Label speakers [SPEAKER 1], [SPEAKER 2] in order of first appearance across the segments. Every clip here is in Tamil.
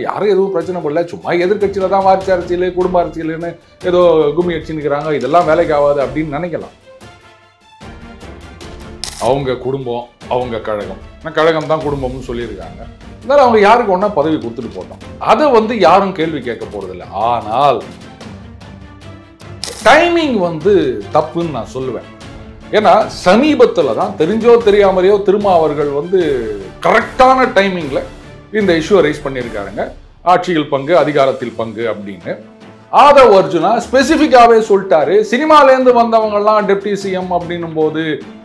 [SPEAKER 1] யாரும் எதுவும் பிரச்சனை பண்ணல, சும்மா எதிர்கட்சியில தான் வாரிசு அரசியல் குடும்ப அரசியல்னு ஏதோ கும்மி அடிச்சு நிற்கிறாங்க, இதெல்லாம் வேலைக்கு ஆகாது அப்படின்னு நினைக்கலாம். அவங்க குடும்பம், அவங்க கழகம், கழகம் தான் குடும்பம்னு சொல்லியிருக்காங்க. இருந்தாலும் அவங்க யாருக்கு ஒன்னா பதவி கொடுத்துட்டு போட்டோம், அதை யாரும் கேள்வி கேட்க போறதில்லை. ஆனால் டைமிங் தப்புன்னு நான் சொல்லுவேன். ஏன்னா சமீபத்தில் தான் தெரிஞ்சோ தெரியாமலையோ திருமாவர்கள் கரெக்டான டைமிங்ல இந்த இஷ்யூ ரைஸ் பண்ணியிருக்காருங்க. ஆட்சியில் பங்கு, அதிகாரத்தில் பங்கு அப்படின்னு. ஆதவ் அர்ஜுனா ஸ்பெசிபிக்காவே சொல்லிட்டாரு, சினிமாலேருந்து வந்தவங்க எல்லாம் டெப்டி சிஎம் அப்படின்னும் போது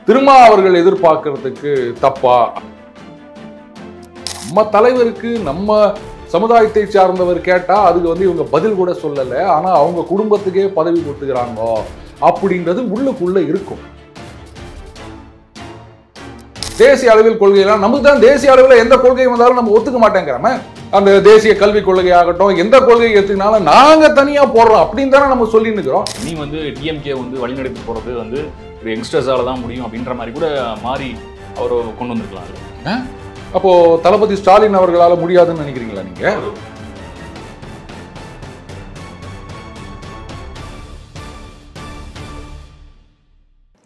[SPEAKER 1] திருமா அவர்கள் எதிர்பார்க்கறதுக்கு தப்பா? நம்ம தலைவருக்கு நம்ம சமுதாயத்தை சார்ந்தவர் கேட்டா அதுக்கு இவங்க பதில் கூட சொல்லல. ஆனா அவங்க குடும்பத்துக்கே பதவி கொடுத்துக்கிறாங்க அப்படின்றது உள்ளுக்குள்ள இருக்கும். தேசிய அளவில் கொள்கையெல்லாம் நமக்கு தான் தேசிய அளவில் எந்த கொள்கை வந்தாலும் நம்ம ஒத்துக்க மாட்டேங்கிறோமே. அந்த தேசிய கல்வி கொள்கை ஆகட்டும், எந்த கொள்கையை எடுத்துக்கினாலும் நாங்க தனியா போடுறோம் அப்படின்னு தானே நம்ம சொல்லி நிற்கிறோம்.
[SPEAKER 2] நீ டிஎம்கே வழிநடத்தி போறது ஒரு யங்ஸ்டர்ஸால தான் முடியும் அப்படின்ற மாதிரி கூட மாறி அவர் கொண்டு வந்திருக்கலாம்.
[SPEAKER 1] அப்போ தளபதி ஸ்டாலின் அவர்களால முடியாதுன்னு நினைக்கிறீங்களா நீங்க?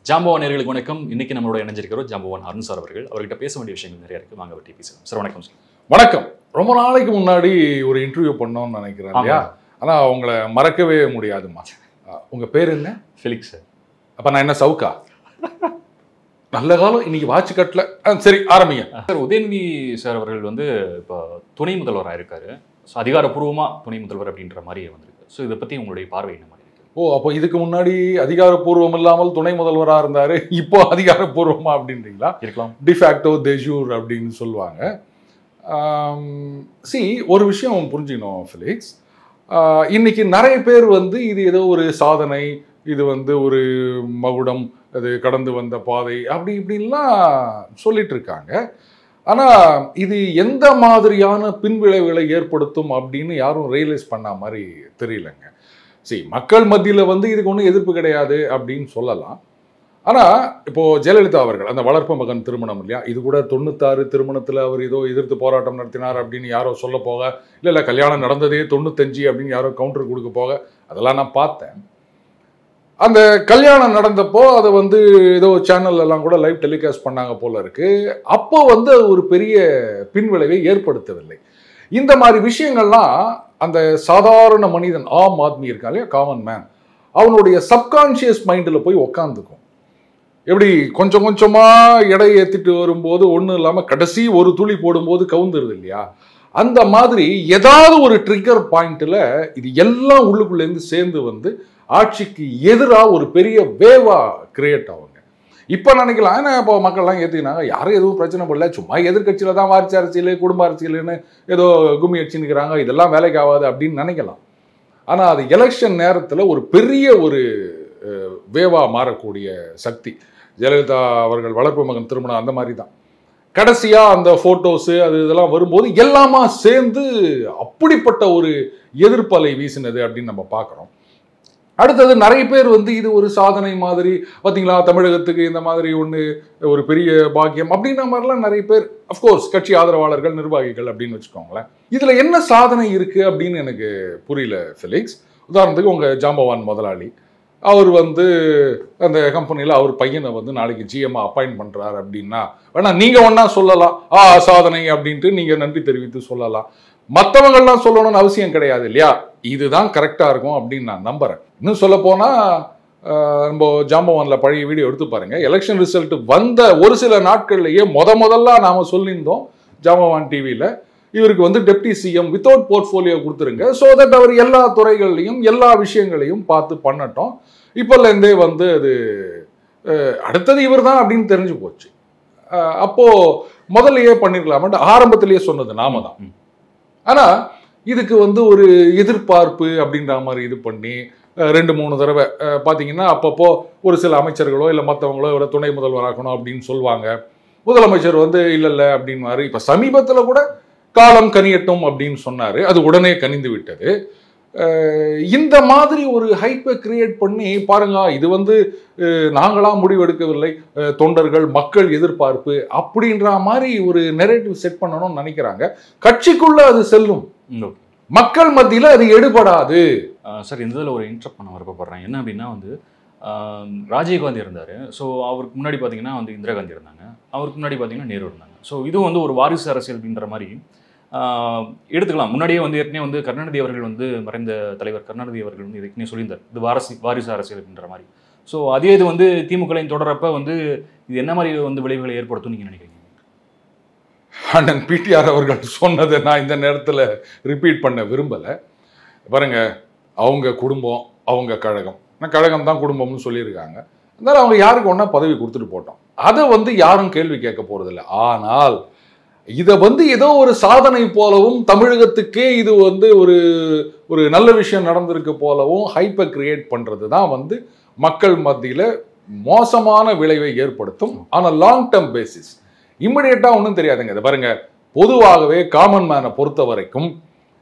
[SPEAKER 2] ஜாம்பவான் நேயர்களுக்கு வணக்கம். இன்னைக்கு நம்மளோட இணைஞ்சிருக்கிறோம் ஜாம்பவான் அருண் சார் அவர்கள். அவர்கிட்ட பேச வேண்டிய விஷயங்கள் நிறைய இருக்கு, வாங்க அவர்கிட்ட பேசலாம். சார் வணக்கம்.
[SPEAKER 1] வணக்கம். ரொம்ப நாளைக்கு முன்னாடி ஒரு இன்டர்வியூ பண்ணோம்னு நினைக்கிறேன் இல்லையா? ஆனா அவங்களை மறக்கவே முடியாதுமா. உங்க பேர் என்ன?
[SPEAKER 2] Felix sir.
[SPEAKER 1] அப்ப நான் என்ன சவுக்கா? நல்ல காலம் இன்னைக்கு வாட்ச் கட்டல. சரி ஆரம்பிங்க
[SPEAKER 2] சார். உதயநிதி சார் அவர்கள் இப்போ துணை முதல்வராக இருக்காரு. ஸோ அதிகாரப்பூர்வமா துணை முதல்வர் அப்படின்ற மாதிரி வந்திருக்கு. ஸோ இதை பத்தி உங்களுடைய பார்வை என்ன மாதிரி?
[SPEAKER 1] அப்போ இதுக்கு முன்னாடி அதிகாரப்பூர்வம் இல்லாமல் துணை முதல்வராக இருந்தாரு, இப்போ அதிகாரப்பூர்வமா அப்படின்றீங்களா?
[SPEAKER 2] இருக்கலாம்.
[SPEAKER 1] டிஃபேக்டோ தேஜூர் அப்படின்னு சொல்லுவாங்க. ஒரு விஷயம் புரிஞ்சுக்கணும் ஃபெலிக்ஸ். இன்னைக்கு நிறைய பேர் இது ஏதோ ஒரு சாதனை, இது ஒரு மகுடம், அது கடந்து வந்த பாதை அப்படி இப்படின்லாம் சொல்லிட்டு இருக்காங்க. ஆனா இது எந்த மாதிரியான பின்விளைவுகளை ஏற்படுத்தும் அப்படின்னு யாரும் ரியலைஸ் பண்ண மாதிரி தெரியலங்க. மக்கள் மத்தியில் இதுக்கு ஒன்றும் எதிர்ப்பு கிடையாது அப்படின்னு சொல்லலாம். ஆனால் இப்போ ஜெயலலிதா அவர்கள் அந்த வளர்ப்பு மகன் திருமணம் இல்லையா, இது கூட 96 திருமணத்தில் அவர் ஏதோ எதிர்த்து போராட்டம் நடத்தினார் அப்படின்னு யாரோ சொல்ல போக, இல்லை கல்யாணம் நடந்ததே 95 அப்படின்னு யாரோ கவுண்டர் கொடுக்க போக, அதெல்லாம் நான் பார்த்தேன். அந்த கல்யாணம் நடந்தப்போ அதை ஏதோ சேனல் எல்லாம் கூட லைவ் டெலிகாஸ்ட் பண்ணாங்க போல இருக்கு. அப்போ ஒரு பெரிய பின்விளைவை ஏற்படுத்தவில்லை. இந்த மாதிரி விஷயங்கள்லாம் அந்த சாதாரண மனிதன், ஆம் ஆத்மி இருக்கா இல்லையா, காமன் மேன், அவனுடைய சப்கான்சியஸ் மைண்டில் போய் உக்காந்துக்கும். எப்படி கொஞ்சம் கொஞ்சமா எடை ஏற்றிட்டு வரும்போது ஒன்றும் இல்லாமல் கடைசி ஒரு துளி போடும்போது கவுந்துருது இல்லையா, அந்த மாதிரி ஏதாவது ஒரு ட்ரிகர் பாயிண்ட்ல இது எல்லாம் உள்ளுக்குள்ளேருந்து சேர்ந்து ஆட்சிக்கு எதிராக ஒரு பெரிய வேவா கிரியேட் ஆகுங்க. இப்போ நினைக்கலாம், ஏன்னா இப்போ மக்கள்லாம் ஏற்றுக்கினாங்க, யாரும் எதுவும் பிரச்சனை பண்ணல, சும்மா எதிர்கட்சியில தான் வாரிசு அரசியல் குடும்ப அரசியல்னு ஏதோ கும்மி அடிச்சு நிற்கிறாங்க, இதெல்லாம் வேலைக்கு ஆகாது அப்படின்னு நினைக்கலாம். ஆனால் அது எலெக்ஷன் நேரத்தில் ஒரு பெரிய ஒரு வேவா மாறக்கூடிய சக்தி. ஜெயலலிதா அவர்கள் வளர்ப்பு மகன் திருமணம் அந்த மாதிரி தான். கடைசியாக அந்த ஃபோட்டோஸு அது இதெல்லாம் வரும்போது எல்லாமா சேர்ந்து அப்படிப்பட்ட ஒரு எதிர்ப்பலை வீசினது அப்படின்னு நம்ம பார்க்குறோம். அடுத்தது நிறைய பேர் இது ஒரு சாதனை மாதிரி, பார்த்தீங்களா தமிழகத்துக்கு இந்த மாதிரி ஒரு பெரிய பாக்கியம் அப்படின்ற மாதிரிலாம் நிறைய பேர், அஃப்கோர்ஸ் கட்சி ஆதரவாளர்கள், நிர்வாகிகள் அப்படின்னு வச்சுக்கோங்களேன். இதில் என்ன சாதனை இருக்குது அப்படின்னு எனக்கு புரியல ஃபெலிக்ஸ். உதாரணத்துக்கு உங்கள் ஜாம்பவான் முதலாளி, அவர் அந்த கம்பெனியில் அவர் பையனை நாளைக்கு ஜிஎம் அப்பாயிண்ட் பண்ணுறாரு அப்படின்னா வேணா நீங்கள் ஒன்றா சொல்லலாம், சாதனை அப்படின்ட்டு நீங்கள் நன்றி தெரிவித்து சொல்லலாம். மற்றவங்கள்லாம் சொல்லணும்னு அவசியம் கிடையாது இல்லையா? இதுதான் கரெக்டாக இருக்கும் அப்படின்னு நான் நம்புறேன். இன்னும் சொல்ல போனால் நம்ம ஜாம்பவானில் பழைய வீடியோ எடுத்து பாருங்க. எலெக்ஷன் ரிசல்ட் வந்த ஒரு சில நாட்கள்லேயே முதல்ல நாம் சொல்லியிருந்தோம் ஜாம்பவான் டிவியில், இவருக்கு டெப்டி சிஎம் வித்தவுட் போர்ட்ஃபோலியோ கொடுத்துருங்க, ஸோ தட் அவர் எல்லா துறைகள்லையும் எல்லா விஷயங்களையும் பார்த்து பண்ணட்டும். இப்போலேருந்தே அது அடுத்தது இவர் தான் அப்படின்னு தெரிஞ்சு போச்சு. அப்போது முதல்லையே பண்ணிருக்கலாம ஆரம்பத்திலேயே சொன்னது நாம தான். ஆனா இதுக்கு ஒரு எதிர்பார்ப்பு அப்படின்ற மாதிரி இது பண்ணி 2-3 தடவை பார்த்தீங்கன்னா அப்பப்போ ஒரு சில அமைச்சர்களோ இல்லை மற்றவங்களோ இவரை துணை முதல்வராக்கணும் அப்படின்னு சொல்லுவாங்க. முதலமைச்சர் இல்லை அப்படின்னு மாதிரி. இப்போ சமீபத்தில் கூட காலம் கனியட்டும் அப்படின்னு சொன்னார், அது உடனே கனிந்து விட்டது. இந்த மாதிரி ஒரு ஹைப்பை கிரியேட் பண்ணி பாருங்க, இது நாங்களாம் முடிவெடுக்கவில்லை, தொண்டர்கள் மக்கள் எதிர்பார்ப்பு அப்படின்ற மாதிரி ஒரு நெரேட்டிவ் செட் பண்ணணும்னு நினைக்கிறாங்க. கட்சிக்குள்ள அது செல்லும், மக்கள் மத்தியில் அது எடுபடாது.
[SPEAKER 2] சார் இந்த இதில் ஒரு இன்ட்ரப்ட் பண்ண விருப்பப்படுறேன். என்ன அப்படின்னா வந்து ராஜீவ்காந்தி இருந்தார். ஸோ அவருக்கு முன்னாடி பார்த்தீங்கன்னா வந்து இந்திரா காந்தி இருந்தாங்க. அவருக்கு முன்னாடி பார்த்தீங்கன்னா நேரு இருந்தாங்க. ஸோ இதுவும் வந்து ஒரு வாரிசு அரசியல் அப்படின்ற மாதிரி எடுத்துக்கலாம். முன்னாடியே வந்து ஏற்கனவே வந்து கருணாநிதி அவர்கள் வந்து மறைந்த தலைவர் கருணாநிதி அவர்கள் வந்து ஏற்கனவே சொல்லியிருந்தார் இது வாரிசு அரசியல் அப்படின்ற மாதிரி. ஸோ அதே இது வந்து திமுகலையும் தொடரப்ப வந்து இது என்ன மாதிரி வந்து விளைவுகளை ஏற்படுத்தும் நீங்கள் நினைக்கிறீங்க?
[SPEAKER 1] அண்ணன் பிடிஆர் அவர்கள் சொன்னதை நான் இந்த நேரத்தில் ரிப்பீட் பண்ண விரும்பலை. பாருங்க, அவங்க குடும்பம், அவங்க கழகம், கழகம் தான் குடும்பம்னு சொல்லியிருக்காங்க. அதனால அவங்க யாருக்கு ஒன்றா பதவி கொடுத்துட்டு போட்டோம். அதை வந்து யாரும் கேள்வி கேட்க போறதில்லை. ஆனால் இதை வந்து ஏதோ ஒரு சாதனை போலவும் தமிழகத்துக்கே இது வந்து ஒரு நல்ல விஷயம் நடந்திருக்கு போலவும் ஹைப்பை கிரியேட் பண்றது தான் வந்து மக்கள் மத்தியில் மோசமான விளைவை ஏற்படுத்தும். ஆனால் லாங் டேர்ம் பேசிஸ் இம்மிடியட்டா ஒன்றும் தெரியாதுங்க. இதை பாருங்க, பொதுவாகவே காமன் மேனை பொறுத்த வரைக்கும்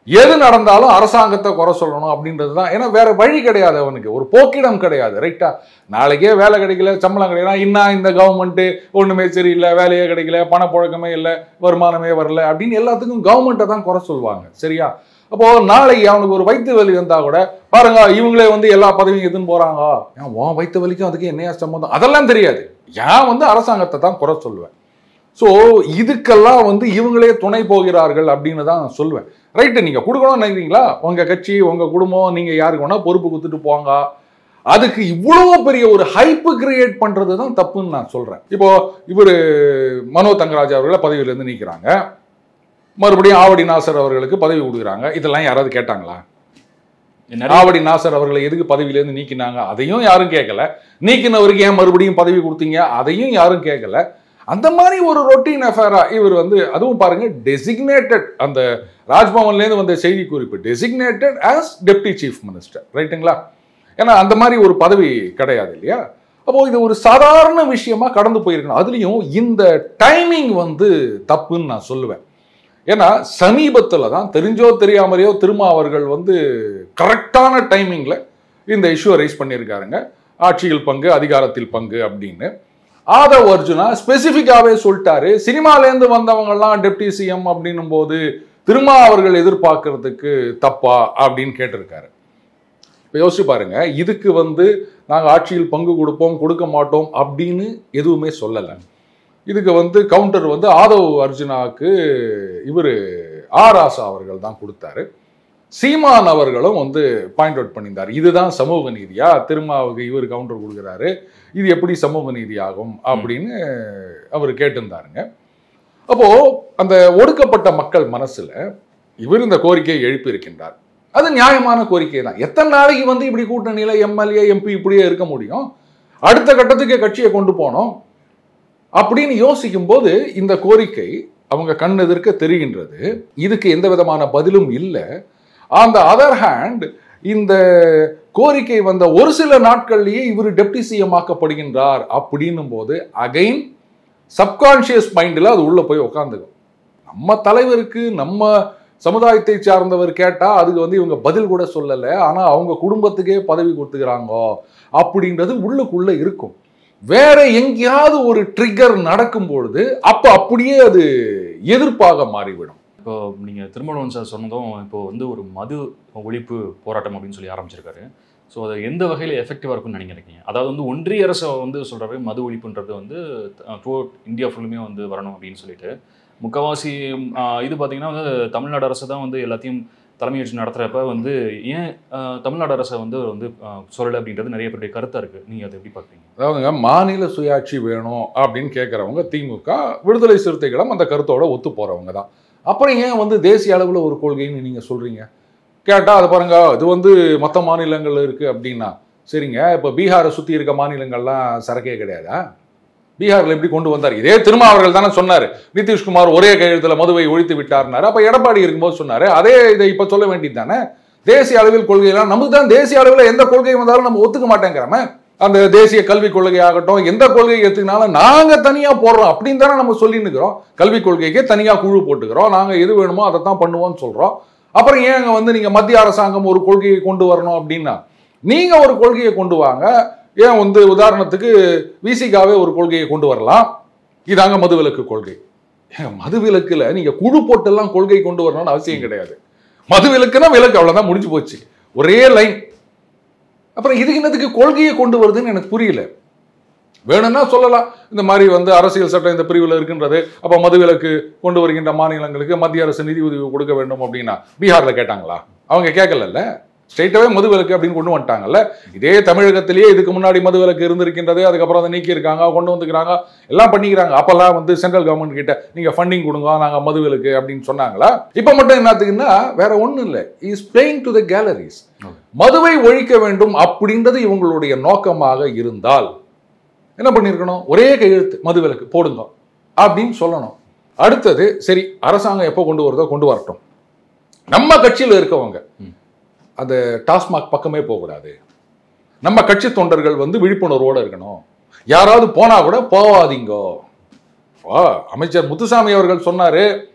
[SPEAKER 1] எது நடந்தாலும் அரசாங்கத்தை குறை சொல்லணும் அப்படின்றது தான். ஏன்னா வேற வழி கிடையாது, அவனுக்கு ஒரு போக்கிடம் கிடையாது. ரைட்டா, நாளைக்கே வேலை கிடைக்கல, சம்பளம் கிடைக்கல, இன்னும் இந்த கவர்மெண்ட்டு ஒன்றுமே சரியில்லை, வேலையே கிடைக்கல, பணப்புழக்கமே இல்லை, வருமானமே வரல அப்படின்னு எல்லாத்துக்கும் கவர்மெண்ட்டை தான் குறை சொல்லுவாங்க. சரியா? அப்போ நாளைக்கு அவனுக்கு ஒரு வயிற்று வலி வந்தா கூட பாருங்க, இவங்களே வந்து எல்லா பதவியும் எதுன்னு போறாங்க, ஏன் உன் வயிற்று வலிக்கும் அதுக்கு என்னையா சம்பந்தம், அதெல்லாம் தெரியாது. ஏன் வந்து அரசாங்கத்தை தான் குறை சொல்லுவேன். ஸோ இதுக்கெல்லாம் வந்து இவங்களே துணை போகிறார்கள் அப்படின்னு தான் நான் சொல்லுவேன். ரைட்டு, நீங்க கொடுக்கணும்னு நினைக்கிறீங்களா, உங்க கட்சி உங்க குடும்பம் நீங்க யாருக்கு வேணா பொறுப்பு கொடுத்துட்டு போங்க. அதுக்கு இவ்வளவு பெரிய ஒரு ஹைப்பு கிரியேட் பண்றது தான் தப்புன்னு நான் சொல்றேன். இப்போ இவர் மனோ தங்கராஜ் அவர்களை பதவியிலிருந்து நீக்கிறாங்க, மறுபடியும் ஆவடி நாசர் அவர்களுக்கு பதவி கொடுக்குறாங்க. இதெல்லாம் யாராவது கேட்டாங்களா? ஆவடி நாசர் அவர்களை எதுக்கு பதவியிலேருந்து நீக்கினாங்க அதையும் யாரும் கேட்கல. நீக்கினவருக்கு ஏன் மறுபடியும் பதவி கொடுத்தீங்க அதையும் யாரும் கேட்கல. அந்த மாதிரி ஒரு ரொட்டீன் அஃபேரா இவர் வந்து, அதுவும் பாருங்க, டெசிக்னேட்டட், அந்த ராஜ்பவன்லேருந்து வந்த செய்தி குறிப்பு, designated as deputy chief minister. ரைட்டுங்களா? ஏன்னா அந்த மாதிரி ஒரு பதவி கிடையாது இல்லையா? அப்போ இது ஒரு சாதாரண விஷயமா கடந்து போயிருக்கணும். அதுலேயும் இந்த டைமிங் வந்து தப்புன்னு நான் சொல்லுவேன். ஏன்னா சமீபத்தில் தான் தெரிஞ்சோ தெரியாமலையோ திருமாவர்கள் வந்து கரெக்டான டைமிங்கில் இந்த இஷ்யூவை ரைஸ் பண்ணியிருக்காருங்க. ஆட்சியில் பங்கு, அதிகாரத்தில் பங்கு அப்படின்னு. ஆதவ் அர்ஜுனா ஸ்பெசிஃபிக்காவே சொல்லிட்டாரு, சினிமாலேருந்து வந்தவங்கெல்லாம் டெப்டி சிஎம் அப்படின்னும் போது திருமா அவர்கள் எதிர்பார்க்கறதுக்கு தப்பா அப்படின்னு கேட்டிருக்காரு. இப்போ யோசிச்சு பாருங்க, இதுக்கு வந்து நாங்கள் ஆட்சியில் பங்கு கொடுப்போம் கொடுக்க மாட்டோம் அப்படின்னு எதுவுமே சொல்லலை. இதுக்கு வந்து கவுண்டர் வந்து ஆதவ் அர்ஜுனாவுக்கு இவர் ஆராசா அவர்கள் தான் கொடுத்தாரு. சீமான் அவர்களும் வந்து பாயிண்ட் அவுட் பண்ணியிருந்தார், இதுதான் சமூக நீதியா, திருமாவுக்கு இவர் கவுண்டர் கொடுக்குறாரு, இது எப்படி சமூக நீதி ஆகும் அப்படின்னு அவர் கேட்டிருந்தாருங்க. அப்போ அந்த ஒடுக்கப்பட்ட மக்கள் மனசுல இவர் இந்த கோரிக்கையை எழுப்பி இருக்கின்றார். அது நியாயமான கோரிக்கை தான். எத்தனை நாளைக்கு வந்து இப்படி கூட்டணியில எம்எல்ஏ எம்பி இப்படியே இருக்க முடியும்? அடுத்த கட்டத்துக்கு கட்சியை கொண்டு போனோம் அப்படின்னு யோசிக்கும் போது இந்த கோரிக்கை அவங்க கண் எதிர்க்க தெரிகின்றது. இதுக்கு எந்த விதமான பதிலும் இல்லை. ஆன் த அதர் ஹேண்ட், இந்த கோரிக்கை வந்த ஒரு சில நாட்கள்லேயே இவர் டெப்டி சிஎம் ஆக்கப்படுகின்றார் அப்படின்னும் போது அகைன் சப்கான்ஷியஸ் மைண்டில் அது உள்ள போய் உட்காந்துக்கும். நம்ம தலைவருக்கு நம்ம சமுதாயத்தை சார்ந்தவர் கேட்டா அதுக்கு வந்து இவங்க பதில் கூட சொல்லலை, ஆனால் அவங்க குடும்பத்துக்கே பதவி கொடுத்துக்கிறாங்க அப்படின்றது உள்ளுக்குள்ள இருக்கும். வேற எங்கேயாவது ஒரு ட்ரிகர் நடக்கும் பொழுது அப்போ அப்படியே அது எதிர்ப்பாக மாறிவிடும்.
[SPEAKER 2] இப்போ நீங்கள் திருமாவளவன் சார் சொன்னதும் இப்போ வந்து ஒரு மது ஒழிப்பு போராட்டம் அப்படின்னு சொல்லி ஆரம்பிச்சிருக்காரு. ஸோ அது எந்த வகையில் எஃபெக்டிவாக இருக்கும்னு நினைக்கிறீங்க? அதாவது வந்து ஒன்றிய அரசை வந்து சொல்கிறாரு மது ஒழிப்புன்றது வந்து த்ரூ அவுட் இந்தியா ஃபுல்லுமே வந்து வரணும் அப்படின்னு சொல்லிட்டு, முக்கால்வாசி இது பார்த்தீங்கன்னா வந்து தமிழ்நாடு அரசு தான் வந்து எல்லாத்தையும் தலைமை வச்சு நடத்துகிறப்ப வந்து ஏன் தமிழ்நாடு அரசை வந்து சொல்லலை அப்படின்றது நிறைய பேருடைய கருத்தாக இருக்குது. நீங்கள் அதை எப்படி பார்க்குறீங்க?
[SPEAKER 1] அதாவதுங்க, மாநில சுயாட்சி வேணும் அப்படின்னு கேட்குறவங்க திமுக, விடுதலை சிறுத்தைகளும் அந்த கருத்தோட ஒத்து போகிறவங்க தான். அப்புறம் ஏன் வந்து தேசிய அளவில் ஒரு கொள்கைன்னு நீங்கள் சொல்கிறீங்க? கேட்டால் அது பாருங்க, அது வந்து மற்ற மாநிலங்கள் இருக்குது அப்படின்னா சரிங்க. இப்போ பீகாரை சுற்றி இருக்க மாநிலங்கள்லாம் சரக்கே கிடையாதா? பீகாரில் எப்படி கொண்டு வந்தார்? இதே திருமாவர்கள் தானே சொன்னார், நிதிஷ்குமார் ஒரே கையெழுத்தில் மதுவை ஒழித்து விட்டார்னாரு. அப்போ எடப்பாடி இருக்கும்போது சொன்னார், அதே இதை இப்போ சொல்ல வேண்டியது தானே? தேசிய அளவில் கொள்கையெல்லாம் நமக்கு தான், தேசிய அளவில் எந்த கொள்கை வந்தாலும் நம்ம ஒத்துக்க மாட்டேங்கிறோமே. அந்த தேசிய கல்விக் கொள்கை ஆகட்டும், எந்த கொள்கை எடுத்துக்கினாலும் நாங்கள் தனியாக போடுறோம் அப்படின்னு தானே நம்ம சொல்லின்னு இருக்கிறோம். கல்விக் கொள்கைக்கே தனியாக குழு போட்டுக்கிறோம், நாங்கள் எது வேணுமோ அதை தான் பண்ணுவோம்னு சொல்கிறோம். அப்புறம் ஏங்க வந்து நீங்கள் மத்திய அரசாங்கம் ஒரு கொள்கையை கொண்டு வரணும் அப்படின்னா நீங்கள் ஒரு கொள்கையை கொண்டு வாங்க. ஏன் வந்து உதாரணத்துக்கு விசிகாவே ஒரு கொள்கையை கொண்டு வரலாம், இதாங்க மதுவிலக்கு கொள்கை. மதுவிலக்குல நீங்க குழு போட்டெல்லாம் கொள்கை கொண்டு வரணும்னு அவசியம் கிடையாது. மது விலக்குனா விலக்கு, அவ்வளவுதான், முடிஞ்சு போச்சு, ஒரே லைன். அப்புறம் இதுக்கு என்னதுக்கு கொள்கையை கொண்டு வருதுன்னு எனக்கு புரியல. வேணும்னா சொல்லலாம், இந்த மாதிரி வந்து அரசியல் சட்டம் இந்த பிரிவில் இருக்குன்றது, அப்போ மதுவிலக்கு கொண்டு வருகின்ற மாநிலங்களுக்கு மத்திய அரசு நிதி உதவி கொடுக்க வேண்டும் அப்படின்னா பீகார்ல கேட்டாங்களா? அவங்க கேட்கல, ஸ்ட்ரெயிட்டாவே மதுவிலக்கு அப்படின்னு கொண்டு வந்துட்டாங்கல்ல. இதே தமிழகத்திலேயே இதுக்கு முன்னாடி மதுவிலக்கு இருந்திருக்கின்றது, அதுக்கப்புறம் அதை நீக்கி இருக்காங்க, கொண்டு வந்துக்கிறாங்க, எல்லாம் பண்ணிக்கிறாங்க. அப்பெல்லாம் வந்து சென்ட்ரல் கவர்மெண்ட் கிட்ட நீங்க ஃபண்டிங் கொடுங்க, நாங்க மதுவிலக்கு அப்படின்னு சொன்னாங்களா? இப்ப மட்டும் என்னத்துக்குன்னா வேற ஒண்ணும் இல்லை, is playing to the calories. மதுவை ஒழிக்க வேண்டும் அப்படின்றது இவங்களுடைய நோக்கமாக இருந்தால் என்ன பண்ணிருக்கணும்? ஒரே கையெழுத்து, மதுவிலக்கு போடுங்க அப்படின்னு சொல்லணும். அடுத்தது, சரி அரசாங்கம் எப்போ கொண்டு வருதோ கொண்டு வரட்டும், நம்ம கட்சியில் இருக்கவங்க அந்த டாஸ்மாக் பக்கமே போகக்கூடாது, நம்ம கட்சி தொண்டர்கள் வந்து விழிப்புணர்வோடு இருக்கணும், யாராவது போனா கூட போவாதீங்க. அமைச்சர் முத்துசாமி அவர்கள் சொன்னாரு,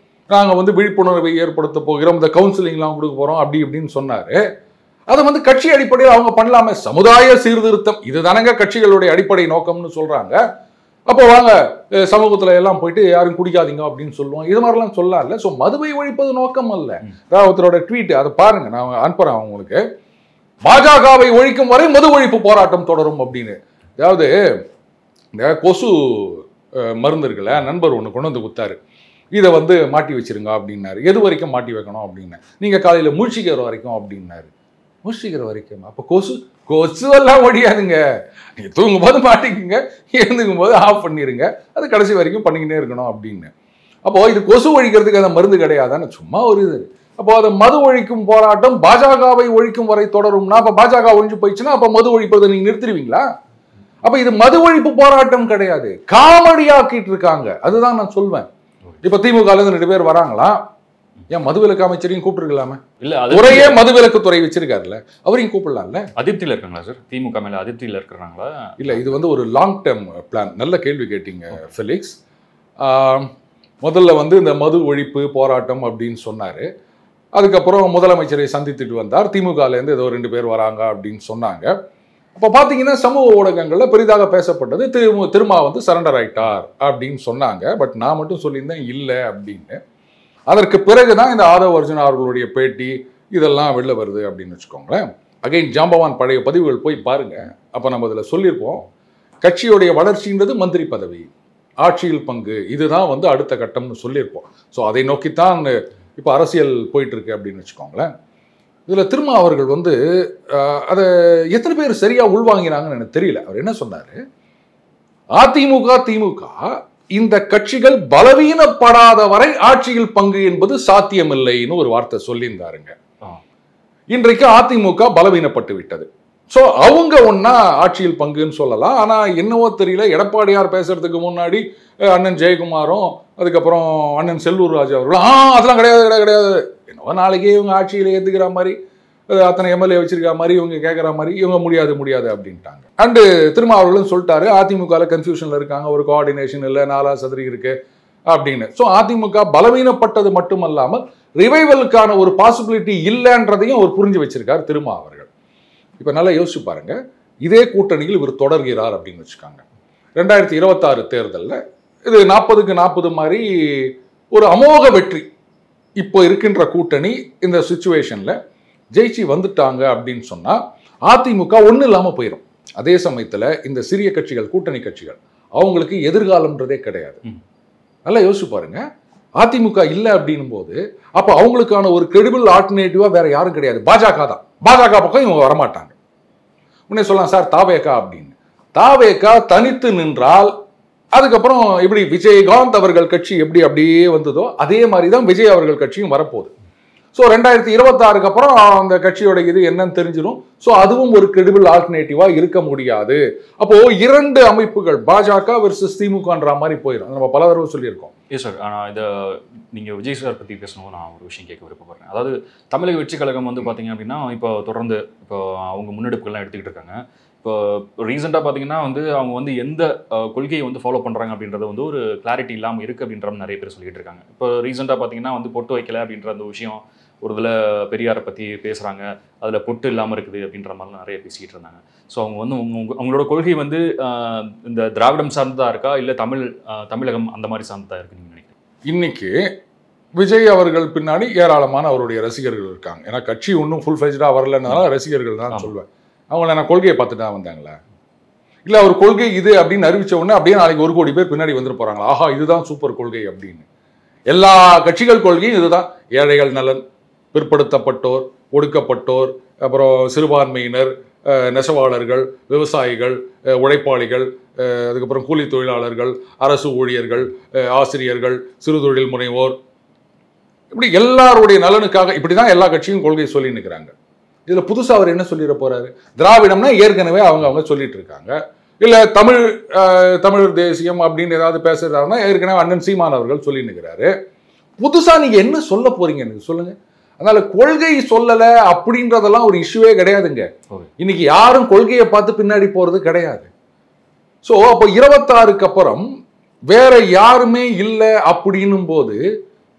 [SPEAKER 1] நாங்க வந்து விழிப்புணர்வை ஏற்படுத்த போகிறோம், இந்த கவுன்சிலிங்லாம் கொடுக்க போறோம் அப்படி இப்படின்னு சொன்னாரு. அதை வந்து கட்சி அடிப்படையில் அவங்க பண்ணலாமே, சமுதாய சீர்திருத்தம் இதுதானங்க கட்சிகளுடைய அடிப்படை நோக்கம்னு சொல்றாங்க. அப்போ வாங்க சமூகத்துல எல்லாம் போயிட்டு யாரும் குடிக்காதீங்க அப்படின்னு சொல்லுவோம், இது மாதிரிலாம் சொல்லல. ஸோ மதுவை ஒழிப்பது நோக்கம் அல்ல. ஒருத்தரோட ட்வீட் அதை பாருங்க, நான் அனுப்புறேன் உங்களுக்கு. பாஜகவை ஒழிக்கும் வரை மது ஒழிப்பு போராட்டம் தொடரும் அப்படின்னு. அதாவது இந்த கொசு மருந்து இருக்குல்ல, நண்பர் ஒன்று கொண்டு வந்து கொடுத்தாரு, இதை வந்து மாட்டி வச்சிருங்க அப்படின்னாரு. எது வரைக்கும் மாட்டி வைக்கணும் அப்படின்னு, நீங்க காலையில முழிச்சிக்கிற வரைக்கும் அப்படின்னாரு. முழிச்சிக்கிற வரைக்கும் அப்போ கொசு எல்லாம் ஒழியாதுங்க, நீங்க தூங்கும் போது மாட்டிக்குங்க, எழுந்துக்கும் போது ஆஃப் பண்ணிருங்க, அது கடைசி வரைக்கும் பண்ணிக்கிட்டே இருக்கணும் அப்படின்னு. அப்போ இது கொசு ஒழிக்கிறதுக்கு அந்த மருந்து கிடையாதான்னு சும்மா ஒரு இது. அப்போ அதை மது ஒழிக்கும் போராட்டம் பாஜகவை ஒழிக்கும் வரை தொடரும்னா, அப்ப பாஜக ஒழிஞ்சு போயிடுச்சுன்னா அப்ப மது ஒழிப்பதை நீங்க நிறுத்திடுவீங்களா? அப்ப இது மது ஒழிப்பு போராட்டம் கிடையாது, காமெடியாக்கிட்டு இருக்காங்க. அதுதான் நான் சொல்வேன். இப்ப திமுக 2 பேர் வராங்களா, ஏன் மதுவிலக்கு அமைச்சரையும் கூப்பிட்டுருக்கலாமே? இல்ல, துறையே மதுவிலக்கு துறை வச்சிருக்காருல்ல, அவரையும் கூப்பிடலாம்ல.
[SPEAKER 2] அதிருப்தியில் இருக்காங்களா சார்? திமுக மேல அதிருப்தியில் இருக்கிறாங்களா?
[SPEAKER 1] இல்ல, இது வந்து ஒரு லாங் டேர்ம் பிளான். நல்ல கேள்வி கேட்டீங்க ஃபெலிக்ஸ். முதல்ல வந்து இந்த மது ஒழிப்பு போராட்டம் அப்படின்னு சொன்னாரு. அதுக்கப்புறம் முதலமைச்சரை சந்தித்துட்டு வந்தார். திமுகலேருந்து ஏதோ 2 பேர் வராங்க அப்படின்னு சொன்னாங்க. அப்போ பார்த்தீங்கன்னா சமூக ஊடகங்களில் பெரிதாக பேசப்பட்டது, திருமா வந்து சரண்டர் ஆயிட்டார் அப்படின்னு சொன்னாங்க. பட் நான் மட்டும் சொல்லியிருந்தேன் இல்லை அப்படின்னு. அதற்கு பிறகுதான் இந்த ஆதவ் அர்ஜுனா அவர்களுடைய பேட்டி இதெல்லாம் வெளில வருது அப்படின்னு வச்சுக்கோங்களேன். அகைன் ஜாம்பவான் பழைய பதிவுகள் போய் பாருங்க. அப்போ நம்ம இதில் சொல்லியிருப்போம், கட்சியுடைய வளர்ச்சின்றது மந்திரி பதவி, ஆட்சியில் பங்கு, இதுதான் வந்து அடுத்த கட்டம்னு சொல்லியிருப்போம். ஸோ அதை நோக்கித்தான் இப்போ அரசியல் போயிட்டு இருக்கு அப்படின்னு வச்சுக்கோங்களேன். இதில் திருமா அவர்கள் வந்து அதை எத்தனை பேர் சரியா உள்வாங்கினாங்கன்னு எனக்கு தெரியல. அவர் என்ன சொன்னாரு, அதிமுக திமுக இந்த கட்சிகள் பலவீனப்படாத வரை ஆட்சியில் பங்கு என்பது சாத்தியமில்லைன்னு ஒரு வார்த்தை சொல்லியிருந்தாருங்க. இன்றைக்கு அதிமுக பலவீனப்பட்டு விட்டது. ஸோ அவங்க ஒன்னா ஆட்சியில் பங்குன்னு சொல்லலாம். ஆனால் என்னவோ தெரியல, எடப்பாடியார் பேசுறதுக்கு முன்னாடி அண்ணன் ஜெயக்குமாரும் அதுக்கப்புறம் அண்ணன் செல்லூர் ராஜு அவர்களும் அதெல்லாம் கிடையாது கிடையாது கிடையாது, என்னவோ நாளைக்கே இவங்க ஆட்சியில் ஏற்றுக்கிற மாதிரி, அத்தனை எம்எல்ஏ வச்சிருக்கிற மாதிரி, இவங்க கேட்குற மாதிரி, இவங்க முடியாது முடியாது அப்படின்ட்டாங்க. அண்டு திருமாவர்களும் சொல்லிட்டாரு, அதிமுகவில் கன்ஃபியூஷனில் இருக்காங்க, ஒரு கோஆர்டினேஷன் இல்லை, 4 சதுரி இருக்கு அப்படின்னு. ஸோ அதிமுக பலவீனப்பட்டது மட்டுமல்லாமல் ரிவைவலுக்கான ஒரு பாசிபிலிட்டி இல்லைன்றதையும் அவர் புரிஞ்சு வச்சிருக்காரு திருமா அவர்கள். இப்போ நல்லா யோசிச்சு பாருங்க, இதே கூட்டணியில் இவர் தொடர்கிறார் அப்படின்னு வச்சுக்காங்க. 2026 தேர்தலில் இது 40க்கு 40 மாதிரி ஒரு அமோக வெற்றி. இப்போ இருக்கின்ற கூட்டணி இந்த சிச்சுவேஷன்ல ஜெயிச்சு வந்துட்டாங்க அப்படின்னு சொன்னா அதிமுக ஒன்றும் இல்லாமல் போயிடும். அதே சமயத்தில் இந்த சிறிய கட்சிகள், கூட்டணி கட்சிகள், அவங்களுக்கு எதிர்காலம்ன்றதே கிடையாது. நல்லா யோசிச்சு பாருங்க, அதிமுக இல்லை அப்படின்னும் போது அப்போ அவங்களுக்கான ஒரு கிரெடிபிள் ஆல்டர்னேட்டிவா வேற யாரும் கிடையாது, பாஜக தான். பாஜக பக்கம் இவங்க வரமாட்டாங்க. உடனே சொல்லலாம் சார் தாவேகா அப்படின்னு. தாவேகா தனித்து நின்றால் அதுக்கப்புறம் இப்படி விஜயகாந்த் அவர்கள் கட்சி எப்படி அப்படியே வந்ததோ அதே மாதிரி தான் விஜய் அவர்கள் கட்சியும் வரப்போகுது. ஸோ 2026க்கு அப்புறம் அந்த கட்சியோட இது என்னன்னு தெரிஞ்சிடும். ஸோ அதுவும் ஒரு கிரெடிபிள் ஆல்டர்னேட்டிவா இருக்க முடியாது. அப்போ 2 அமைப்புகள் பாஜக வெர்சஸ் திமுகன்ற மாதிரி போயிடும். நம்ம பல தடவை சொல்லியிருக்கோம்.
[SPEAKER 2] ஏ சார், ஆனால் இதை நீங்கள் விஜய் சார் பற்றி பேசணும், நான் ஒரு விஷயம் கேட்க விருப்பப்படுறேன். அதாவது தமிழக வெற்றி கழகம் வந்து பார்த்தீங்க அப்படின்னா இப்போ தொடர்ந்து இப்போ அவங்க முன்னெடுப்புகள்லாம் எடுத்துக்கிட்டு இருக்காங்க. இப்போ ரீசெண்டாக பார்த்தீங்கன்னா வந்து அவங்க வந்து எந்த கொள்கையை வந்து ஃபாலோ பண்ணுறாங்க அப்படின்றது வந்து ஒரு கிளாரிட்டி இல்லாமல் இருக்குது அப்படின்ற நிறைய பேர் சொல்லிட்டு இருக்காங்க. இப்போ ரீசெண்டாக பார்த்தீங்கன்னா வந்து பொட்டு வைக்கல அப்படின்ற அந்த விஷயம், ஒரு இதில் பெரியாரை பற்றி பேசுகிறாங்க, அதில் பொட்டு இல்லாமல் இருக்குது அப்படின்ற மாதிரிலாம் நிறைய பேசிக்கிட்டு இருந்தாங்க. ஸோ அவங்க வந்து அவங்களோட கொள்கை வந்து இந்த திராவிடம் சார்ந்ததாக இருக்கா, இல்லை தமிழகம் அந்த மாதிரி சார்ந்ததாக இருக்குன்னு நீங்கள் நினைக்கிறீங்க?
[SPEAKER 1] இன்னைக்கு விஜய் அவர்கள் பின்னாடி ஏராளமான அவருடைய ரசிகர்கள் இருக்காங்க. ஏன்னா கட்சி ஒன்றும் ஃபுல் ஃபிளெஜ்டாக வரலன்னால ரசிகர்கள் தான் சொல்லுவேன். அவங்கள நான் கொள்கையை பார்த்துட்டு தான் வந்தாங்களா? இல்லை அவர் கொள்கை இது அப்படின்னு அறிவிச்ச உடனே அப்படியே நாளைக்கு 1 கோடி பேர் பின்னாடி வந்துட்டு போறாங்களா? ஆஹா இதுதான் சூப்பர் கொள்கை அப்படின்னு. எல்லா கட்சிகள் கொள்கையும் இதுதான். ஏழைகள் நலன், பிற்படுத்தப்பட்டோர், ஒடுக்கப்பட்டோர், அப்புறம் சிறுபான்மையினர், நெசவாளர்கள், விவசாயிகள், உழைப்பாளிகள், அதுக்கப்புறம் கூலி தொழிலாளர்கள், அரசு ஊழியர்கள், ஆசிரியர்கள், சிறு தொழில் முனைவோர், இப்படி எல்லாருடைய நலனுக்காக இப்படிதான் எல்லா கட்சியும் கொள்கை சொல்லி நிற்கிறாங்க. இதுல புதுசா அவர் என்ன சொல்லிட போறாரு? திராவிடம்னா ஏற்கனவே அவங்க சொல்லிட்டு இருக்காங்க. இல்ல தமிழ் தேசியம் அப்படின்னு ஏதாவது பேசுறாருன்னா ஏற்கனவே அண்ணன் சீமான் அவர்கள் சொல்லி நிற்கிறாரு. புதுசா நீங்க என்ன சொல்ல போறீங்க எனக்கு சொல்லுங்க. அதனால கொள்கை சொல்லல அப்படின்றதெல்லாம் ஒரு இஷ்யூவே கிடையாதுங்க. இன்னைக்கு யாரும் கொள்கையை பார்த்து பின்னாடி போறது கிடையாது. சோ அப்போ 26க்கு அப்புறம் வேற யாருமே இல்லை அப்படின்னும் போது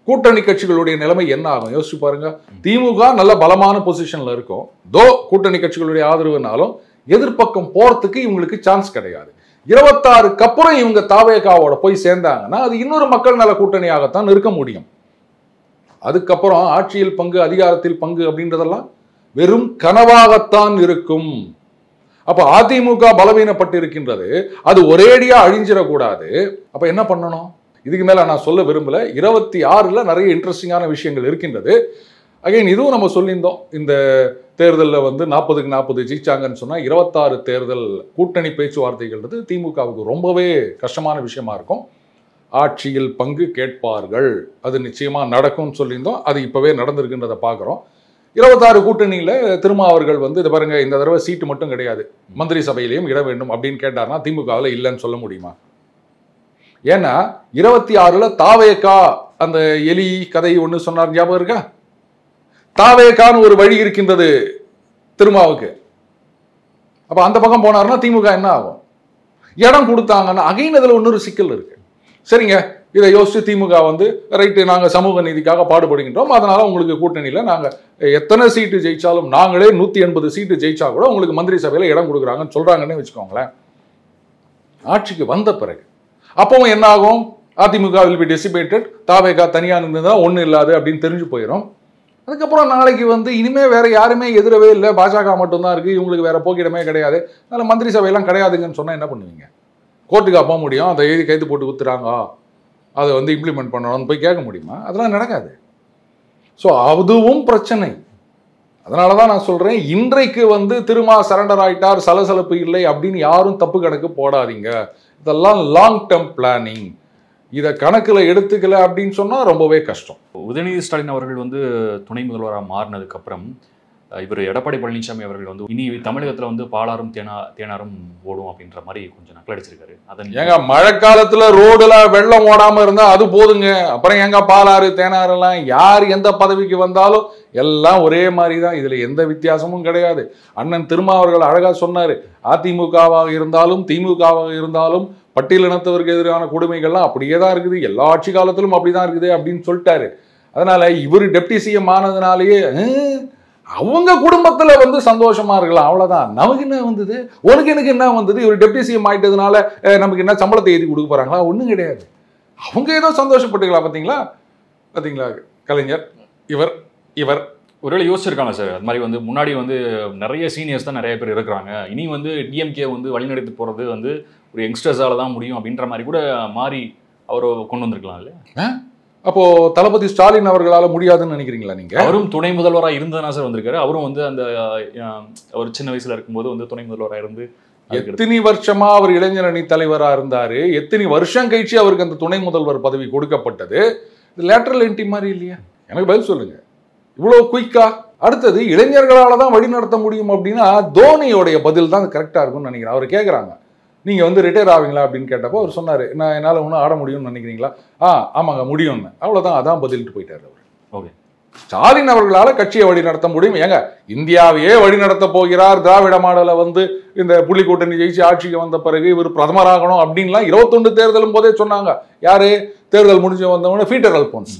[SPEAKER 1] கூட்டணி கட்சிகளுடைய நிலைமை என்ன ஆகும் யோசிச்சு பாருங்க. திமுக நல்ல பலமான பொசிஷன்ல இருக்கும். கூட்டணி கட்சிகளுடைய ஆதரவுனாலும் எதிர்பக்கம் போறதுக்கு இவங்களுக்கு சான்ஸ் கிடையாது. 26க்கு அப்புறம் இவங்க தாவேகாவோட போய் சேர்ந்தாங்கன்னா அது இன்னொரு மக்கள் நல கூட்டணியாகத்தான் இருக்க முடியும். அதுக்கப்புறம் ஆட்சியில் பங்கு, அதிகாரத்தில் பங்கு அப்படின்றதெல்லாம் வெறும் கனவாகத்தான் இருக்கும். அப்ப அதிமுக பலவீனப்பட்டு இருக்கின்றது. அது ஒரேடியா அழிஞ்சிடக்கூடாது. அப்ப என்ன பண்ணணும்? இதுக்கு மேல நான் சொல்ல விரும்பல. 26ல நிறைய இன்ட்ரெஸ்டிங்கான விஷயங்கள் இருக்கின்றது. அகைன் இதுவும் நம்ம சொல்லியிருந்தோம். இந்த தேர்தலில் 40க்கு 40 ஜெயிச்சாங்கன்னு சொன்னா 26 தேர்தல் கூட்டணி பேச்சுவார்த்தைகள் திமுகவுக்கு ரொம்பவே கஷ்டமான விஷயமா இருக்கும். ஆட்சியில் பங்கு கேட்பார்கள், அது நிச்சயமா நடக்கும்னு சொல்லியிருந்தோம். அது இப்பவே நடந்திருக்குன்றதை பார்க்குறோம். 26 கூட்டணியில திருமாவர்கள் இது பாருங்க, இந்த தடவை சீட்டு மட்டும் கிடையாது, மந்திரி சபையிலையும் இட வேண்டும் அப்படின்னு கேட்டார்னா திமுகவில் இல்லைன்னு சொல்ல முடியுமா? ஏன்னா 26ல தாவேகா அந்த எலி கதை ஒன்று சொன்னார், ஞாபகம் இருக்கா? தாவேகான்னு ஒரு வழி இருக்கின்றது திருமாவுக்கு. அப்ப அந்த பக்கம் போனார்னா திமுக என்ன ஆகும்? இடம் கொடுத்தாங்கன்னா அகைன் அதுல இன்னொரு சிக்கல் இருக்கு. சரிங்க, இதை யோசிச்சு திமுக ரைட்டு, நாங்கள் சமூக நீதிக்காக பாடுபடுகின்றோம், அதனால உங்களுக்கு கூட்டணியில் நாங்கள் எத்தனை சீட்டு ஜெயிச்சாலும், நாங்களே 180 சீட்டு ஜெயிச்சா கூட உங்களுக்கு மந்திரி சபையில் இடம் கொடுக்குறாங்கன்னு சொல்றாங்கன்னு வச்சுக்கோங்களேன். ஆட்சிக்கு வந்த பிறகு அப்பவும் என்ன ஆகும்? அதிமுக will be decimated, தாவேகா தனியா இருந்ததுன்னா ஒன்றும் இல்லாது அப்படின்னு தெரிஞ்சு போயிடும். அதுக்கப்புறம் நாளைக்கு இனிமே வேற யாருமே எதிரவே இல்லை, பாஜக மட்டும்தான் இருக்கு, இவங்களுக்கு வேற போக்கிடமே கிடையாது, அதனால மந்திரி சபையெல்லாம் கிடையாதுங்கன்னு சொன்னா என்ன பண்ணுவீங்க? கோர்ட்டுக்கு போக முடியும், அதை எழுதி கைது போட்டு ஊத்துறாங்க, அதை இம்ப்ளிமெண்ட் பண்ணணும்னு போய் கேட்க முடியுமா? அதெல்லாம் நடக்காது. ஸோ அதுவும் பிரச்சனை. அதனால தான் நான் சொல்றேன், இன்றைக்கு திருமா சரண்டர் ஆயிட்டார், சலசலப்பு இல்லை அப்படின்னு யாரும் தப்பு கணக்கு போடாதீங்க. இதெல்லாம் லாங் டேர்ம் பிளானிங். இதை கணக்கில் எடுத்துக்கல அப்படின்னு சொன்னா ரொம்பவே கஷ்டம்.
[SPEAKER 2] உதயநிதி ஸ்டாலின் அவர்கள் துணை முதல்வராக மாறினதுக்கு அப்புறம் இவர் எடப்பாடி பழனிசாமி அவர்கள் இனி தமிழகத்துல பாலாரும் தேனாரும் ஓடும் அப்படின்ற மாதிரி கொஞ்சம் நக்கலடிச்சிருக்காரு. அதன்
[SPEAKER 1] ஏங்க மழைக்காலத்துல ரோடுல வெள்ளம் ஓடாம இருந்தா அது போதுங்க, அப்புறம் எங்க பாலாறு தேனாறு எல்லாம் யார் எந்த பதவிக்கு வந்தாலும் எல்லாம் ஒரே மாதிரி தான், இதுல எந்த வித்தியாசமும் கிடையாது. அண்ணன் திருமா அவர்கள் அழகா சொன்னாரு, அதிமுகவாக இருந்தாலும் திமுகவாக இருந்தாலும் பட்டியலினத்தவருக்கு எதிரான கொடுமைகள்லாம் அப்படியே தான் இருக்குது, எல்லா ஆட்சி காலத்திலும் அப்படிதான் இருக்குது அப்படின்னு சொல்லிட்டாரு. அதனால இவர் டெப்டி சிஎம் ஆனதுனாலேயே அவங்க குடும்பத்துல சந்தோஷமா இருக்கலாம், அவ்வளவுதான். நமக்கு என்ன வந்தது, உனக்கு எனக்கு என்ன வந்தது, இவர் டெப்டி சிஎம் ஆயிட்டதுனால நமக்கு என்ன சம்பளத்தை எழுதி கொடுக்க போறாங்களா? ஒண்ணும் கிடையாது. அவங்க ஏதோ சந்தோஷப்பட்டுக்கலாம். பாத்தீங்களா கலைஞர் இவர் இவர்
[SPEAKER 2] ஒருவேளை யோசிச்சிருக்காங்க சார். அது மாதிரி முன்னாடி நிறைய சீனியர்ஸ் தான் நிறைய பேர் இருக்கிறாங்க, இனி டிஎம்கே வழிநடத்தி போறது ஒரு யங்ஸ்டர்ஸால தான் முடியும் அப்படின்ற மாதிரி கூட மாறி அவர் கொண்டு வந்திருக்கலாம் இல்லையா?
[SPEAKER 1] அப்போ தளபதி ஸ்டாலின் அவர்களால முடியாதுன்னு நினைக்கிறீங்களா நீங்க?
[SPEAKER 2] அவரும் துணை முதல்வராக இருந்ததுனா சார் வந்திருக்காரு. அவரும் அந்த ஒரு சின்ன வயசுல இருக்கும்போது துணை முதல்வராக இருந்து
[SPEAKER 1] எத்தனை வருஷமா அவர் இளைஞர் அணி தலைவராக இருந்தாரு, எத்தனை வருஷம் கழிச்சு அவருக்கு அந்த துணை முதல்வர் பதவி கொடுக்கப்பட்டது. இது லேட்டரல் என்ட்ரி மாதிரி இல்லையா? எனக்கு பதில் சொல்லுங்க. இவ்வளவு குயிக்கா? அடுத்தது இளைஞர்களால தான் வழி நடத்த முடியும் அப்படின்னா தோனியோடைய பதில் தான் கரெக்டா இருக்கும்னு நினைக்கிறேன். அவர் கேட்குறாங்க, நீங்க ரிட்டையர் ஆவீங்களா அப்படின்னு கேட்டப்போ அவர் சொன்னாரு, நான் என்னால ஒன்றும் ஆட முடியும்னு நினைக்கிறீங்களா? ஆமாங்க முடியும்னு. அவ்வளவுதான், அதான் பதில்ட்டு போயிட்டாரு அவர்.
[SPEAKER 2] ஓகே,
[SPEAKER 1] ஸ்டாலின் அவர்களால கட்சியை வழி நடத்த முடியும். ஏங்க இந்தியாவையே வழி நடத்த போகிறார், திராவிட மாடலை இந்த புள்ளி கூட்டணி ஜெயிச்சு ஆட்சிக்கு வந்த பிறகு இவர் பிரதமராகணும் அப்படின்லாம் 21 தேர்தலும் போதே சொன்னாங்க. யாரு? தேர்தல் முடிஞ்சு வந்தவங்க பீட்டர் அல்போன்ஸ்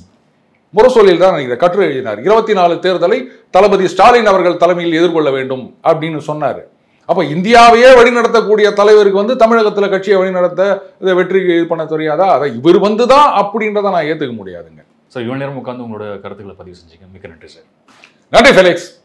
[SPEAKER 1] முரசொலியில் தான் நினைக்கிறேன் கட்டுரை எழுதினார். 24 தேர்தலை தளபதி ஸ்டாலின் அவர்கள் தலைமையில் எதிர்கொள்ள வேண்டும் அப்படின்னு சொன்னாரு. அப்ப இந்தியாவையே வழிநடத்தக்கூடிய தலைவருக்கு தமிழகத்துல கட்சியை வழிநடத்த வெற்றிக்கு இது பண்ண தெரியாதா? அதை இவர் தான் அப்படின்றத நான் ஏத்துக்க முடியாதுங்க.
[SPEAKER 2] சார் இவ்வளோ நேரம் உட்காந்து உங்களோட கருத்துக்களை பதிவு செஞ்சீங்க. மிக்க நன்றி சார்.
[SPEAKER 1] நன்றி ஃபெலிக்ஸ்.